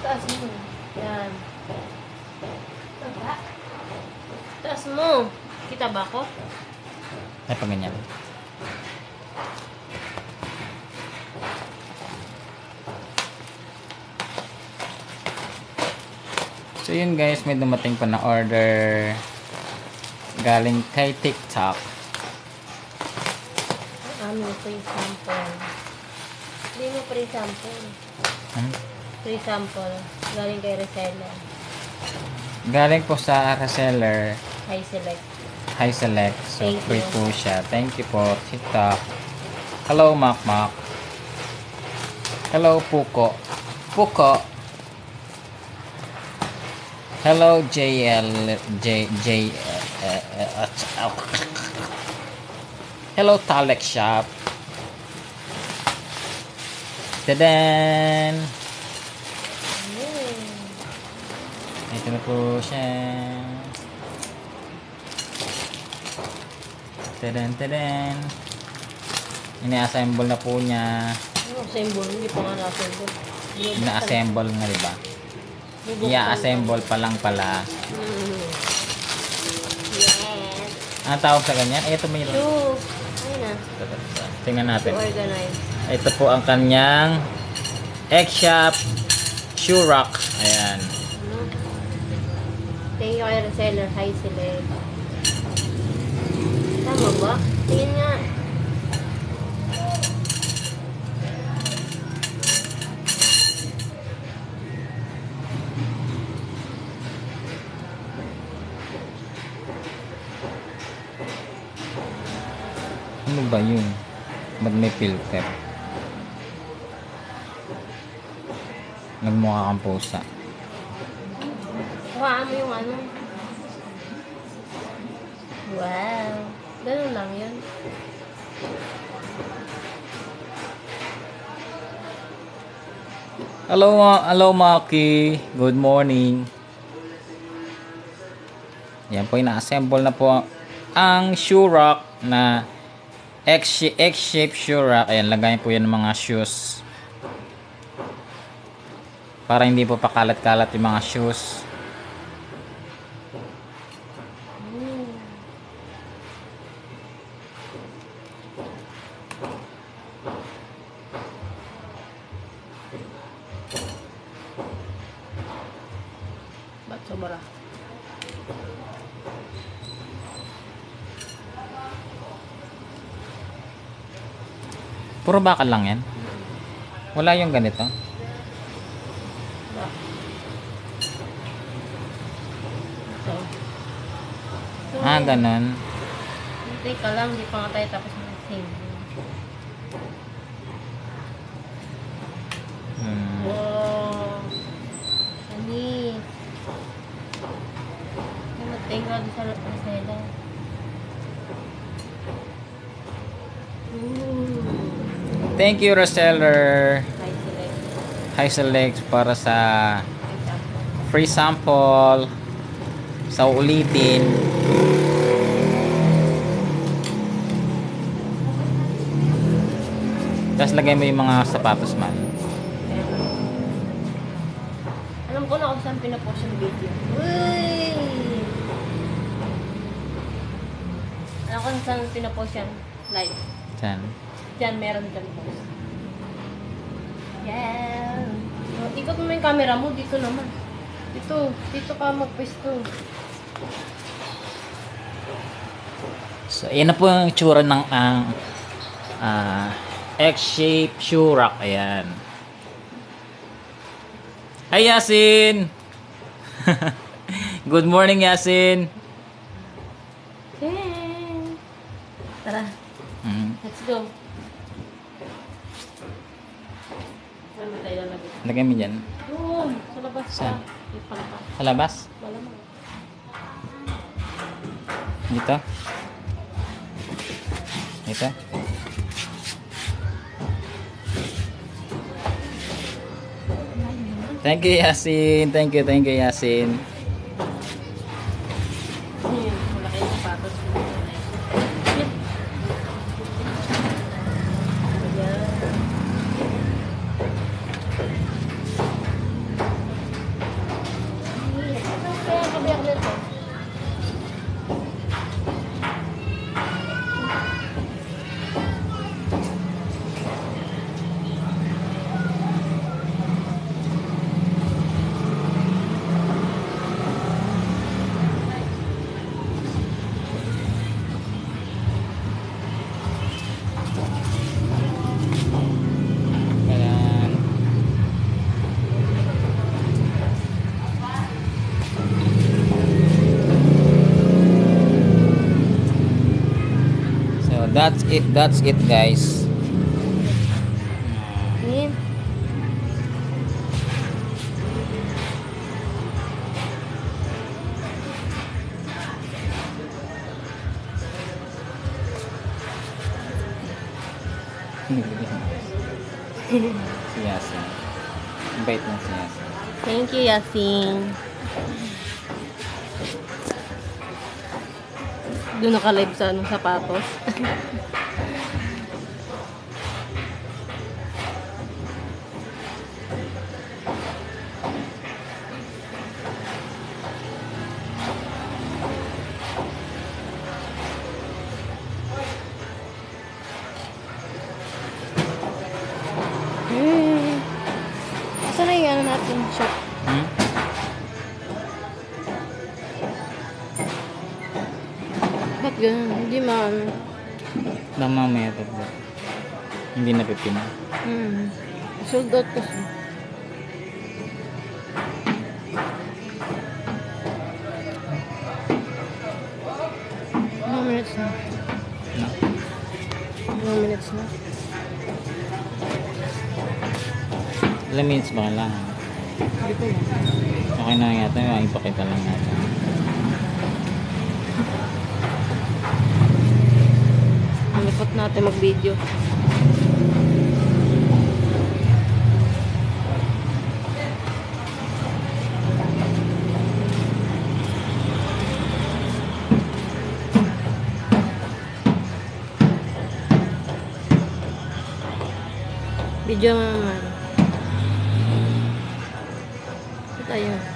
Taas mo. Yan. Taas mo. Kita ba ako? Ay, pag ganyan. So yun guys, may dumating pa na order galing kay TikTok. Ano, free sample. Hindi mo free sample. Free sample. Galing kay reseller. Galing po sa reseller. High select. High Select. So Thank free you. po siya. Thank you po TikTok. Hello Makmak. Hello Puko. Puko. Hello JL Hello Talek Shop. Tadan. Ito na po siya. Tadan. Ini-assemble na po niya. Ano, assemble? Hindi pa nga na-assemble. Ina-assemble nga, diba? I-assemble pa lang pala. Yes. Ang tawag sa ganyan? Ay, ito mayroon. Shoe. Ayun na. Tingnan natin. To organize. Ito po ang kanyang egg shop shoe rack. Ayan. Ano? Thank you kay reseller. High select. Tama ba? Tingin nga. Ano ba yun? Ba't may filter? Nagmukha kang pusa. Kuhaan mo yung ano. Wow. Ganun lang yun. Hello Maki. Good morning. Yan po, ina-assemble na po ang shoe rack na X-shape shoe rack. Ayan, lagayin po yan ng mga shoes. Para hindi po pakalat-kalat yung mga shoes. Ba't sobra? Puro bakal lang yan. Wala yung ganito. Ah, ganun. Hintay ka lang, hindi pa nga tayo tapos mag-save. Wow. Anis. Thank you sa reseller. Thank you reseller. High select. High Select para sa free sample. Sa ulitin. Tapos lagay mo yung mga sapatos man. Alam ko na kung saan pinapost yung video. Uy! Alam ko kung saan pinapost yan. Live. Diyan. Diyan, meron dyan post. Yeah! Oh, ikot mo yung camera mo. Dito naman. Dito ka magpwesto. So, yan na po yung itsura ng X-shape shoe rack. Ayan. Hi, Yasin! Good morning, Yasin! Okay. Tara, let's go. Saan ba tayo lalagay? Lagay mo dyan. Doon, sa labas pa. Saan? Di pala pa. Sa labas? Malamang. Dito? Dito? Thank you, Yasin. Thank you, Yasin. Wala kayong sapatos. Ayan. That's it guys. Ayan. Si Yasin. Ang bait ng si Yasin. Thank you, Yasin. Doon naka-live sa sapatos. Saan na yung ano natin? Shop. Ba't ganun? Hindi maano. Lang mamaya ito. Hindi napipin. Sold out kasi. Ilang minutes na? No? Ilang minutes na? Ilang minutes ba kailangan? Hindi ko na. Okay na yata. Ipakita lang natin. Malipot natin mag-video. Video mo naman. Ito tayo.